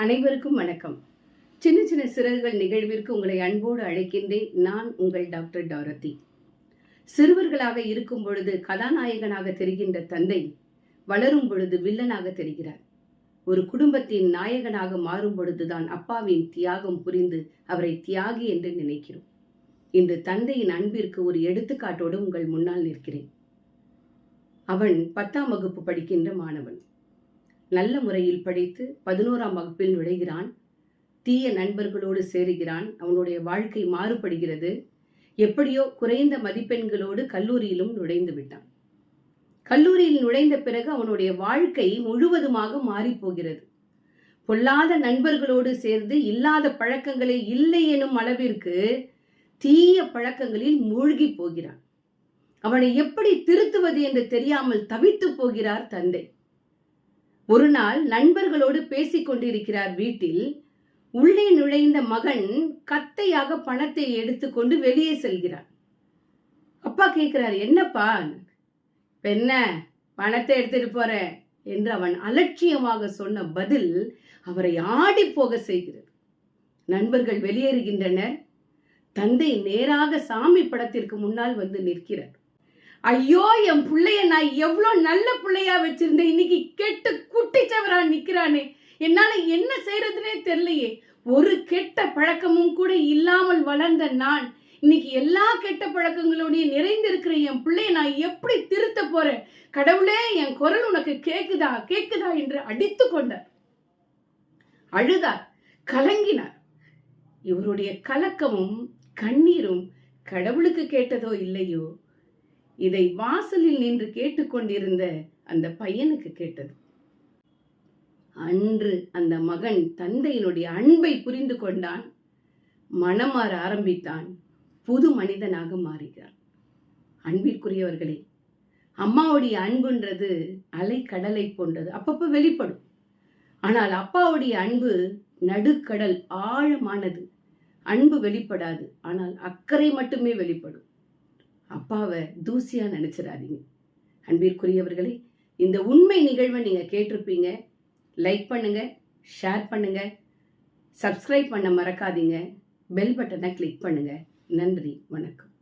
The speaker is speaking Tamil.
அனைவருக்கும் வணக்கம். சின்ன சின்ன சிறகுகள் நிகழ்விற்கு உங்களை அன்போடு அழைக்கின்றேன். நான் உங்கள் டாக்டர் டாரதி. சிறுவர்களாக இருக்கும் பொழுது கதாநாயகனாக தெரிகின்ற தந்தை வளரும் பொழுது வில்லனாக தெரிகிறார். ஒரு குடும்பத்தின் நாயகனாக மாறும் பொழுதுதான் அப்பாவின் தியாகம் புரிந்து அவரை தியாகி என்று நினைக்கிறோம். இன்று தந்தையின் அன்பிற்கு ஒரு எடுத்துக்காட்டோடு உங்கள் முன்னால் நிற்கிறேன். அவன் 10ஆம் வகுப்பு படிக்கின்ற மாணவன். நல்ல முறையில் படித்து 11ஆம் வகுப்பில் நுழைகிறான். தீய நண்பர்களோடு சேருகிறான். அவனுடைய வாழ்க்கை மாறுபடுகிறது. எப்படியோ குறைந்த மதிப்பெண்களோடு கல்லூரியிலும் நுழைந்து விட்டான். கல்லூரியில் நுழைந்த பிறகு அவனுடைய வாழ்க்கை முழுவதுமாக மாறிப்போகிறது. பொல்லாத நண்பர்களோடு சேர்ந்து இல்லாத பழக்கங்களே இல்லை எனும் அளவிற்கு தீய பழக்கங்களில் மூழ்கி போகிறான். அவனை எப்படி திருத்துவது என்று தெரியாமல் தவித்து போகிறார் தந்தை. ஒரு நாள் நண்பர்களோடு பேசிக் கொண்டிருக்கிறார் வீட்டில். உள்ளே நுழைந்த மகன் கத்தையாக பணத்தை எடுத்துக்கொண்டு வெளியே செல்கிறார். அப்பா கேட்கிறார், என்னப்பா? என்ன பணத்தை எடுத்துட்டு போற என்று அவன் அலட்சியமாக சொன்ன பதில் அவரை ஆடி போக செய்கிறது. நண்பர்கள் வெளியேறுகின்றனர். தந்தை நேராக சாமி படத்திற்கு முன்னால் வந்து நிற்கிறார். ஐயோ, என் பிள்ளைய நான் எவ்வளவு நல்ல பிள்ளையா வச்சிருந்தேன், இன்னைக்கு கெட்டு குட்டிச்சவரா நிக்கிறானே, என்னால என்ன செய்யறதுனே தெரியலையே. ஒரு கெட்ட பழக்கமும் கூட இல்லாமல் வளர்ந்த நான் இன்னைக்கு எல்லா கெட்ட பழக்கங்களோடய நிறைந்திருக்கிற என் பிள்ளைய நான் எப்படி திருத்த போறேன்? கடவுளே, என் குரல் உனக்கு கேக்குதா கேக்குதா என்று அடித்து கொண்டார். அழுதார், கலங்கினார். இவருடைய கலக்கமும் கண்ணீரும் கடவுளுக்கு கேட்டதோ இல்லையோ, இதை வாசலில் நின்று கேட்டுக்கொண்டிருந்த அந்த பையனுக்கு கேட்டது. அன்று அந்த மகன் தந்தையினுடைய அன்பை புரிந்து கொண்டான். மனமாற ஆரம்பித்தான். புது மனிதனாக மாறுகிறான். அன்பிற்குரியவர்களே, அம்மாவுடைய அன்புன்றது அலை கடலை போன்றது, அப்பப்போ வெளிப்படும். ஆனால் அப்பாவுடைய அன்பு நடுக்கடல் ஆழமானது. அன்பு வெளிப்படாது, ஆனால் அக்கறை மட்டுமே வெளிப்படும். அப்பாவை தூசியா நினைச்சிடாதீங்க. அன்பிற்குரியவர்களே, இந்த உண்மை நிகழ்வை நீங்க கேட்டிருப்பீங்க. லைக் பண்ணுங்க, ஷேர் பண்ணுங்க, சப்ஸ்கிரைப் பண்ண மறக்காதீங்க. பெல் பட்டனை கிளிக் பண்ணுங்க. நன்றி, வணக்கம்.